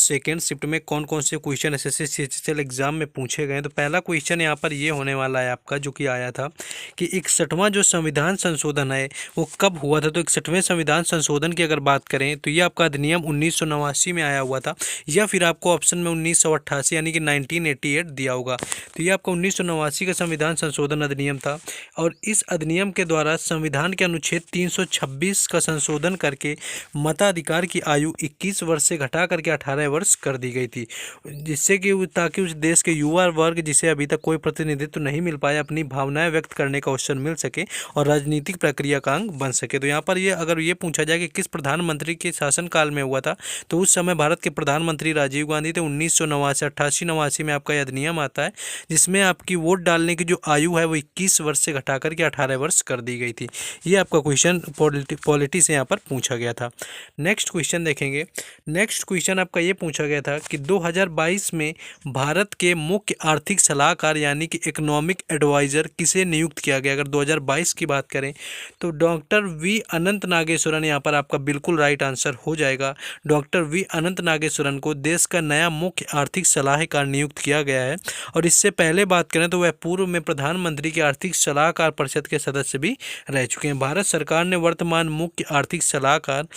Second shift में कौन कौन से क्वेश्चन एसएससी सीजीएल एग्जाम में पूछे गए। तो पहला क्वेश्चन यहाँ पर ये होने वाला है आपका, जो कि आया था कि 61वां जो संविधान संशोधन है वो कब हुआ था। तो 61वें संविधान संशोधन की अगर बात करें तो ये आपका अधिनियम 1989 में आया हुआ था, या फिर आपको ऑप्शन में 1988 यानी कि 1988 दिया होगा। तो ये आपका 1989 का संविधान संशोधन अधिनियम था, और इस अधिनियम के द्वारा संविधान के अनुच्छेद 326 का संशोधन करके मताधिकार की आयु 21 वर्ष से घटा करके 18 वर्ष कर दी गई थी, जिससे कि ताकि उस देश के युवा वर्ग जिसे अभी तक कोई प्रतिनिधित्व नहीं मिल पाया, अपनी भावनाएं व्यक्त करने का अवसर मिल सके और राजनीतिक प्रक्रिया का अंग बन सके। तो यहाँ पर ये अगर ये पूछा जाए कि किस प्रधानमंत्री के शासनकाल में हुआ था, तो उस समय भारत के प्रधानमंत्री राजीव गांधी थे। 1989 88 में आपका यह अधिनियम आता है, जिसमें आपकी वोट डालने की जो आयु है वो 21 वर्ष से घटा करके 18 वर्ष कर दी गई थी। ये आपका क्वेश्चन पॉलिटी से यहाँ पर पूछा गया था। नेक्स्ट क्वेश्चन देखेंगे। नेक्स्ट क्वेश्चन आपका ये पूछा गया था कि 2022 में भारत के मुख्य आर्थिक सलाहकार यानी कि इकोनॉमिक एडवाइजर किसे नियुक्त किया गया। अगर 2022 की बात करें तो डॉक्टर वी अनंत नागेश्वरन यहाँ पर आपका बिल्कुल राइट आंसर हो जाएगा। डॉक्टर वी अनंत नागेश्वरन को देश का नया मुख्य आर्थिक सलाहकार नियुक्त किया गया है, और इससे पहले बात करें तो वह पूर्व में प्रधानमंत्री के आर्थिक सलाहकार परिषद के सदस्य भी रह चुके हैं। भारत सरकार ने वर्तमान मुख्य आर्थिक सलाहकार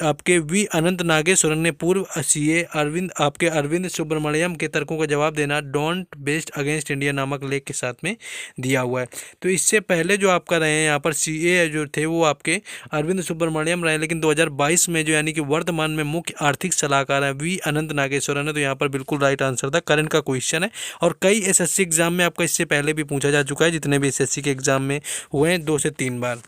आपके वी अनंत नागेश्वरन ने पूर्व सीए अरविंद सुब्रमण्यम के तर्कों का जवाब देना डोंट बेस्ट अगेंस्ट इंडिया नामक लेख के साथ में दिया हुआ है। तो इससे पहले जो आपका रहे हैं यहाँ पर सीए जो थे वो आपके अरविंद सुब्रमण्यम रहे, लेकिन 2022 में जो यानी कि वर्तमान में मुख्य आर्थिक सलाहकार है वी अनंत नागेश्वरन है। तो यहाँ पर बिल्कुल राइट आंसर था, करंट का क्वेश्चन है, और कई एसएससी एग्जाम में आपका इससे पहले भी पूछा जा चुका है, जितने भी एसएससी के एग्जाम में हुए हैं 2 से 3 बार।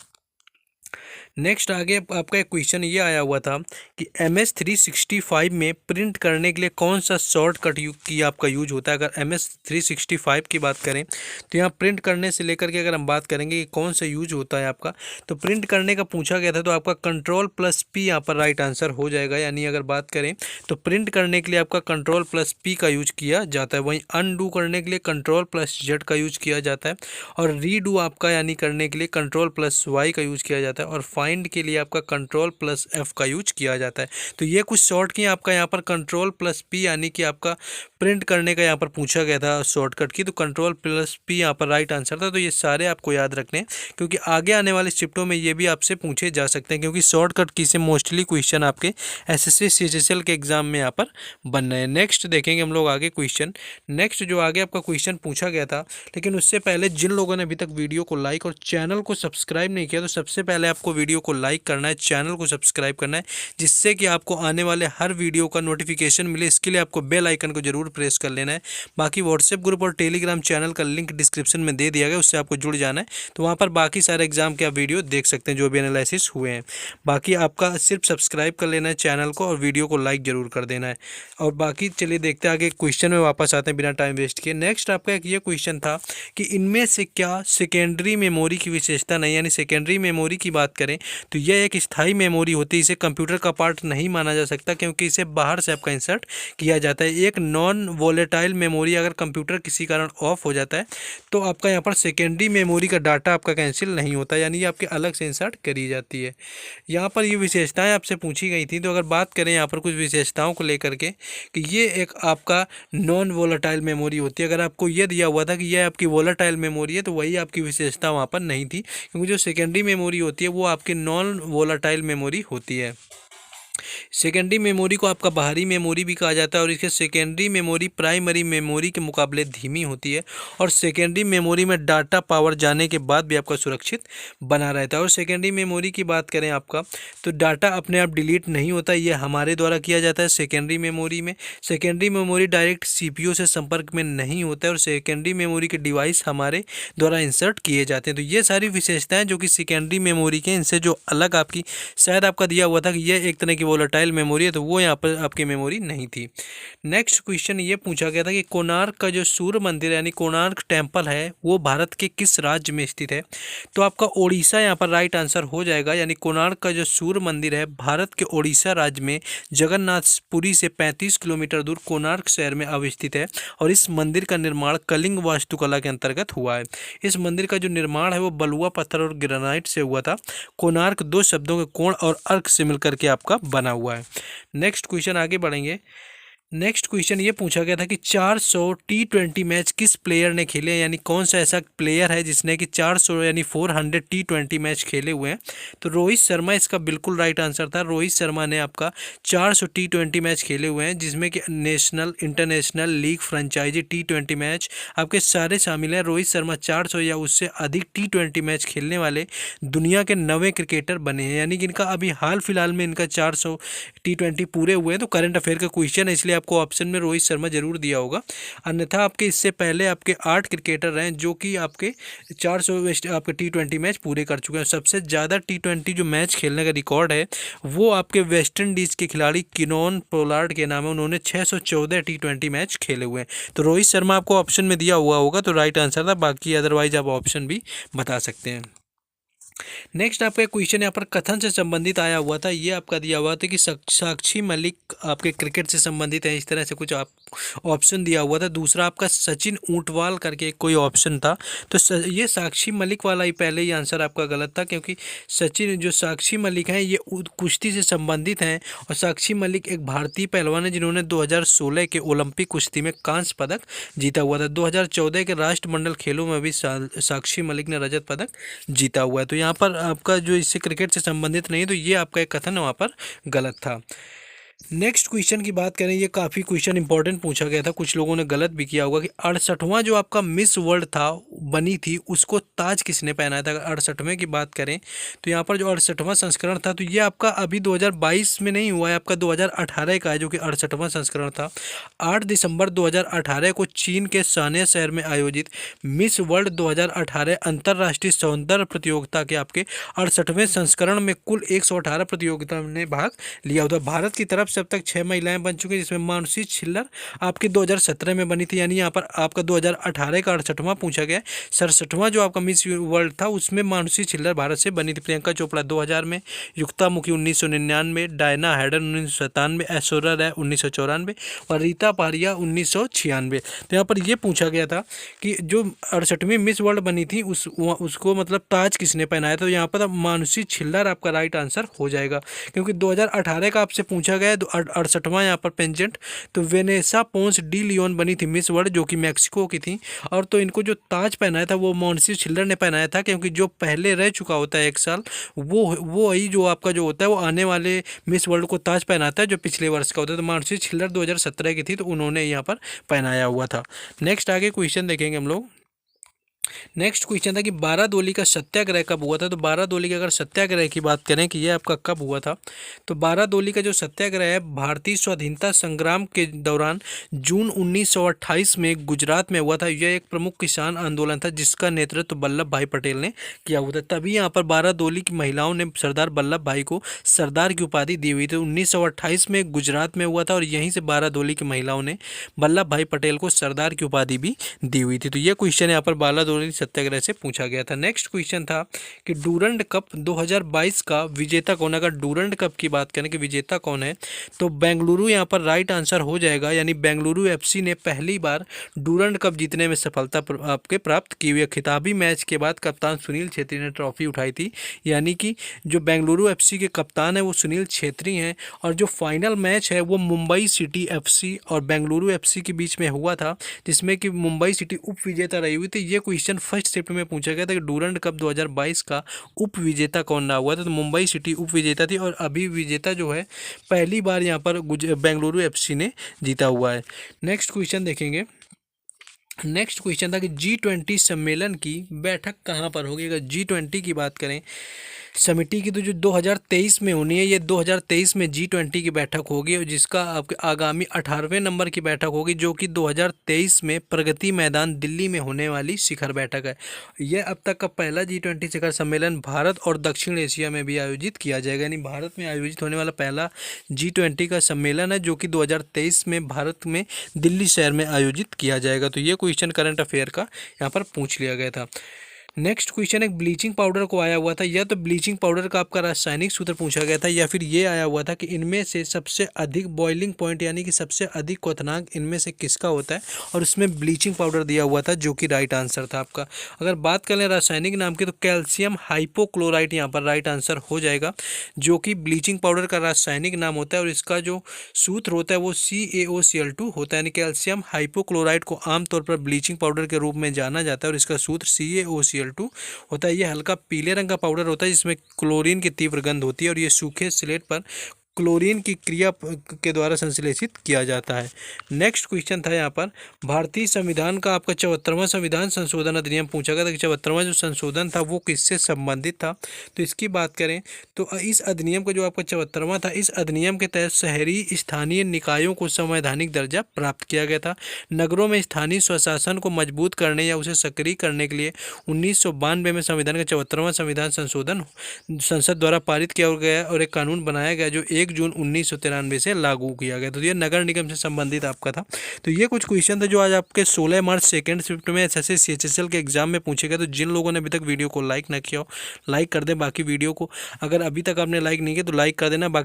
नेक्स्ट आगे आपका एक क्वेश्चन ये आया हुआ था कि MS-365 में प्रिंट करने के लिए कौन सा शॉर्टकट की आपका यूज होता है। अगर MS-365 की बात करें तो यहाँ प्रिंट करने से लेकर के अगर हम बात करेंगे कि कौन सा यूज होता है आपका, तो प्रिंट करने का पूछा गया था, तो आपका Ctrl+P यहाँ पर राइट आंसर हो जाएगा। यानी अगर बात करें तो प्रिंट करने के लिए आपका Ctrl+P का यूज किया जाता है, वहीं अनडू करने के लिए Ctrl+Z का यूज किया जाता है, और रीडू आपका यानी करने के लिए Ctrl+Y का यूज किया जाता है, और फाइंड के लिए आपका Ctrl+F का यूज किया जाता है। तो ये कुछ शॉर्ट की आपका यहाँ पर Ctrl+P यानी कि आपका प्रिंट करने का यहाँ पर पूछा गया था शॉर्टकट की, तो Ctrl+P यहाँ पर राइट आंसर था। तो ये सारे आपको याद रखने हैं, क्योंकि आगे आने वाले शिफ्टों में ये भी आपसे पूछे जा सकते हैं, क्योंकि शॉर्टकट की से मोस्टली क्वेश्चन आपके एसएससी सीजीएल के एग्जाम में यहाँ पर बन रहे हैं। नेक्स्ट देखेंगे हम लोग आगे क्वेश्चन। नेक्स्ट जो आगे आपका क्वेश्चन पूछा गया था, लेकिन उससे पहले जिन लोगों ने अभी तक वीडियो को लाइक और चैनल को सब्सक्राइब नहीं किया, तो सबसे पहले आपको वीडियो को लाइक करना है, चैनल को सब्सक्राइब करना है, जिससे कि आपको आने वाले हर वीडियो का नोटिफिकेशन मिले। इसके लिए आपको बेल आइकन को जरूर प्रेस कर लेना है। बाकी व्हाट्सएप ग्रुप और टेलीग्राम चैनल का लिंक डिस्क्रिप्शन में दे दिया गया, उससे आपको जुड़ जाना है, तो वहाँ पर बाकी सारे एग्जाम के आप वीडियो देख सकते हैं जो भी एनालिसिस हुए हैं। बाकी आपका सिर्फ सब्सक्राइब कर लेना है चैनल को, और वीडियो को लाइक जरूर कर देना है। और बाकी चलिए देखते हैं आगे क्वेश्चन में वापस आते हैं बिना टाइम वेस्ट किए। नेक्स्ट आपका एक ये क्वेश्चन था कि इनमें से क्या सेकेंडरी मेमोरी की विशेषता नहीं, यानी सेकेंडरी मेमोरी की बात करें तो यह एक स्थायी मेमोरी होती है, इसे कंप्यूटर का पार्ट नहीं माना जा सकता, क्योंकि इसे बाहर से आपका इंसर्ट किया जाता है। एक नॉन वोलेटाइल मेमोरी, अगर कंप्यूटर किसी कारण ऑफ हो जाता है तो आपका यहाँ पर सेकेंडरी मेमोरी का डाटा आपका कैंसिल नहीं होता, यानी ये आपके अलग से इंसर्ट करी जाती है। यहाँ पर ये विशेषताएं आपसे पूछी गई थी, तो अगर बात करें यहाँ पर कुछ विशेषताओं को लेकर के कि ये एक आपका नॉन वोलेटाइल मेमोरी होती है। अगर आपको ये दिया हुआ था कि यह आपकी वोलेटाइल मेमोरी है, तो वही आपकी विशेषता वहाँ पर नहीं थी, क्योंकि जो सेकेंडरी मेमोरी होती है वो आपकी नॉन वोलेटाइल मेमोरी होती है। सेकेंडरी मेमोरी को आपका बाहरी मेमोरी भी कहा जाता है, और इसके सेकेंडरी मेमोरी प्राइमरी मेमोरी के मुकाबले धीमी होती है, और सेकेंडरी मेमोरी में डाटा पावर जाने के बाद भी आपका सुरक्षित बना रहता है। और सेकेंडरी मेमोरी की बात करें आपका, तो डाटा अपने आप डिलीट नहीं होता, ये हमारे द्वारा किया जाता है सेकेंडरी मेमोरी में। सेकेंडरी मेमोरी डायरेक्ट सीपीयू से संपर्क में नहीं होता है, और सेकेंडरी मेमोरी के डिवाइस हमारे द्वारा इंसर्ट किए जाते हैं। तो ये सारी विशेषताएं जो कि सेकेंडरी मेमोरी के, इनसे जो अलग आपकी शायद आपका दिया हुआ था कि यह एक तरह की वोलेटाइल मेमोरी है, तो वो यहाँ पर आपकी मेमोरी नहीं थी। नेक्स्ट क्वेश्चन ये पूछा गया था कि कोणार्क का जो सूर्य मंदिर यानी कोणार्क टेम्पल है वो भारत के किस राज्य में स्थित है। तो आपका ओडिशा यहाँ पर राइट आंसर हो जाएगा, यानी कोणार्क का जो सूर्य मंदिर है भारत के ओडिशा राज्य में जगन्नाथपुरी से 35 किलोमीटर दूर कोणार्क शहर में अवस्थित है, और इस मंदिर का निर्माण कलिंग वास्तुकला के अंतर्गत हुआ है। इस मंदिर का जो निर्माण है वो बलुआ पत्थर और ग्रेनाइट से हुआ था। कोणार्क 2 शब्दों के कोण और अर्क से मिलकर के आपका बना हुआ है। नेक्स्ट क्वेश्चन आगे बढ़ेंगे। नेक्स्ट क्वेश्चन ये पूछा गया था कि 400 T20 मैच किस प्लेयर ने खेले, यानी कौन सा ऐसा प्लेयर है जिसने कि 400 यानी 400 T20 मैच खेले हुए हैं। तो रोहित शर्मा इसका बिल्कुल राइट आंसर था। रोहित शर्मा ने आपका 400 T20 मैच खेले हुए हैं, जिसमें कि national, international, league, franchise T20 match आपके सारे शामिल हैं। रोहित शर्मा 400 या उससे अधिक T20 मैच खेलने वाले दुनिया के 9वें क्रिकेटर बने हैं, यानी कि इनका अभी हाल फिलहाल में इनका 400 T20 पूरे हुए हैं। तो करंट अफेयर का क्वेश्चन है, इसलिए आपको ऑप्शन में रोहित शर्मा जरूर दिया होगा। अन्यथा आपके इससे पहले आपके 8 क्रिकेटर हैं जो कि आपके 400 आपके T20 मैच पूरे कर चुके हैं। सबसे ज़्यादा T20 जो मैच खेलने का रिकॉर्ड है वो आपके वेस्ट इंडीज़ के खिलाड़ी किनोन पोलार्ड के नाम है। उन्होंने 614 T20 मैच खेले हुए हैं। तो रोहित शर्मा आपको ऑप्शन में दिया हुआ होगा, तो राइट आंसर था। बाकी अदरवाइज आप ऑप्शन भी बता सकते हैं। नेक्स्ट आपका क्वेश्चन यहाँ पर कथन से संबंधित आया हुआ था। ये आपका दिया हुआ था कि साक्षी मलिक आपके क्रिकेट से संबंधित है, इस तरह से कुछ आप ऑप्शन दिया हुआ था। दूसरा आपका सचिन ऊंटवाल करके कोई ऑप्शन था। तो ये साक्षी मलिक वाला ही पहले ही आंसर आपका गलत था, क्योंकि सचिन जो साक्षी मलिक हैं ये कुश्ती से संबंधित हैं। और साक्षी मलिक एक भारतीय पहलवान है जिन्होंने 2016 के ओलंपिक कुश्ती में कांस्य पदक जीता हुआ था। 2014 के राष्ट्रमंडल खेलों में भी साक्षी मलिक ने रजत पदक जीता हुआ है। तो यहाँ पर आपका जो इससे क्रिकेट से संबंधित नहीं है, तो ये आपका एक कथन वहाँ पर गलत था। नेक्स्ट क्वेश्चन की बात करें, ये काफ़ी क्वेश्चन इंपॉर्टेंट पूछा गया था, कुछ लोगों ने गलत भी किया होगा कि 68वां जो आपका मिस वर्ल्ड था बनी थी उसको ताज किसने पहनाया था। अगर 68वें की बात करें तो यहाँ पर जो 68वां संस्करण था तो ये आपका अभी 2022 में नहीं हुआ है, आपका 2018 का है जो कि 68वां संस्करण था। 8 दिसंबर 2018 को चीन के सानिया शहर में आयोजित मिस वर्ल्ड 2018 अंतर्राष्ट्रीय सौंदर्य प्रतियोगिता के आपके 68वें संस्करण में कुल 118 प्रतियोगिता में भाग लिया होता। भारत की तरफ से अब तक 6 महिलाएं बन चुकी हैं, जिसमें मानुषी छिल्लर आपकी 2017 में बनी थी, यानी यहाँ पर आपका 2018 का 68वां पूछा गया। 67वां जो आपका मिस वर्ल्ड था उसमें मानुषी छिल्लर भारत से बनी थी। प्रियंका चोपड़ा 2000 में, युक्ता मुखी 1999, डायना हैडन 1997, ऐश्वर्या राय 1994 और रीता पहाड़िया 1996। तो यहाँ पर यह पूछा गया था कि जो 68वीं मिस वर्ल्ड बनी थी उसको मतलब ताज किसने पहनाया। तो यहाँ पर मानुषी छिल्लर आपका राइट आंसर हो जाएगा, क्योंकि 2018 का आपसे पूछा गया है। 68वां यहाँ पर पेंजेंट तो वेनेसा पोंस डी लियोन बनी थी मिस वर्ल्ड, जो कि मैक्सिको की थी। और तो इनको जो ताज पहनाया था वो मानुषी छिल्लर ने पहनाया था, क्योंकि जो पहले रह चुका होता है 1 साल वो ही जो आपका जो होता है वो आने वाले मिस वर्ल्ड को ताज पहनाता है जो पिछले वर्ष का होता है। तो मानुषी छिल्लर 2017 की थी, तो उन्होंने यहाँ पर पहनाया हुआ था। नेक्स्ट आगे क्वेश्चन देखेंगे हम लोग। नेक्स्ट क्वेश्चन था कि बारादोली का सत्याग्रह कब हुआ था। तो बारादोली का अगर सत्याग्रह की बात करें कि ये आपका कब हुआ था, तो बारादोली का जो सत्याग्रह है भारतीय स्वाधीनता संग्राम के दौरान जून 1928 में गुजरात में हुआ था। यह एक प्रमुख किसान आंदोलन था जिसका नेतृत्व वल्लभ भाई पटेल ने किया हुआ था। तभी यहाँ पर बारादोली की महिलाओं ने सरदार वल्लभ भाई को सरदार की उपाधि दी हुई थी। 1928 में गुजरात में हुआ था और यहीं से बारादोली की महिलाओं ने वल्लभ भाई पटेल को सरदार की उपाधि भी दी हुई थी। तो ये क्वेश्चन यहाँ पर बारादोली सत्याग्रह से पूछा गया था। नेक्स्ट क्वेश्चन था कि डूरंड कप 2022 का विजेता कौन है। अगर डूरंड कप की बात करें कि विजेता कौन है, तो बेंगलुरु यहाँ पर राइट आंसर हो जाएगा, यानी बेंगलुरु एफसी ने पहली बार डूरंड कप जीतने में सफलता आपके प्राप्त की हुई है। खिताबी मैच के बाद कप्तान सुनील छेत्री ने ट्रॉफी उठाई थी, यानी कि जो बेंगलुरु एफसी के कप्तान है वो सुनील छेत्री हैं। और जो फाइनल मैच है वो मुंबई सिटी एफसी और बेंगलुरु एफसी के बीच में हुआ था, जिसमें कि मुंबई सिटी उप विजेता रही हुई थी। ये क्वेश्चन फर्स्ट शिफ्ट में पूछा गया था कि डूरंड कप 2022 का उप विजेता कौन रहा हुआ था। तो मुंबई सिटी उप विजेता थी और अभी विजेता जो है पहली बार यहाँ पर बेंगलुरु एफसी ने जीता हुआ है। नेक्स्ट क्वेश्चन देखेंगे। नेक्स्ट क्वेश्चन था कि G20 सम्मेलन की बैठक कहाँ पर होगी। अगर G20 की बात करें समिति की, तो जो 2023 में होनी है, ये 2023 में G20 की बैठक होगी और जिसका आपके आगामी 18वें नंबर की बैठक होगी, जो कि 2023 में प्रगति मैदान दिल्ली में होने वाली शिखर बैठक है। यह अब तक का पहला G20 शिखर सम्मेलन भारत और दक्षिण एशिया में भी आयोजित किया जाएगा, यानी भारत में आयोजित होने वाला पहला G20 का सम्मेलन है, जो कि 2023 में भारत में दिल्ली शहर में आयोजित किया जाएगा। तो ये क्वेश्चन करंट अफेयर का यहाँ पर पूछ लिया गया था। नेक्स्ट क्वेश्चन एक ब्लीचिंग पाउडर को आया हुआ था, या तो ब्लीचिंग पाउडर का आपका रासायनिक सूत्र पूछा गया था, या फिर ये आया हुआ था कि इनमें से सबसे अधिक बॉइलिंग पॉइंट यानी कि सबसे अधिक क्वथनांक इनमें से किसका होता है, और उसमें ब्लीचिंग पाउडर दिया हुआ था, जो कि राइट आंसर था आपका। अगर बात करें रासायनिक नाम की, तो कैल्शियम हाइपोक्लोराइट यहाँ पर राइट आंसर हो जाएगा, जो कि ब्लीचिंग पाउडर का रासायनिक नाम होता है, और इसका जो सूत्र होता है वो CaOCl2 होता है, यानी कैल्शियम हाइपोक्लोराइट को आमतौर पर ब्लीचिंग पाउडर के रूप में जाना जाता है, और इसका सूत्र CaOCl2 होता है। ये हल्का पीले रंग का पाउडर होता है, जिसमें क्लोरीन की तीव्र गंध होती है, और ये सूखे स्लेट पर क्लोरीन की क्रिया के द्वारा संश्लेषित किया जाता है। नेक्स्ट क्वेश्चन था यहाँ पर, भारतीय संविधान का आपका 74वां संविधान संशोधन अधिनियम पूछा गया था कि 74वां जो संशोधन था वो किससे संबंधित था। तो इसकी बात करें तो इस अधिनियम का जो आपका 74वां था, इस अधिनियम के तहत शहरी स्थानीय निकायों को संवैधानिक दर्जा प्राप्त किया गया था। नगरों में स्थानीय स्वशासन को मजबूत करने या उसे सक्रिय करने के लिए 1992 में संविधान का 74वां संविधान संशोधन संसद द्वारा पारित किया गया और एक कानून बनाया गया, जो 1 जून 1993 से लागू किया गया। तो ये नगर निगम से संबंधित आपका था। तो ये कुछ क्वेश्चन थे जो आज आपके 16 मार्च सेकेंड शिफ्ट में SSC CHSL के एग्जाम में पूछे गए। तो जिन लोगों ने अभी तक वीडियो को लाइक ना किया हो, लाइक कर दें। बाकी वीडियो को अगर अभी तक आपने लाइक नहीं किया तो लाइक कर देना। बाकी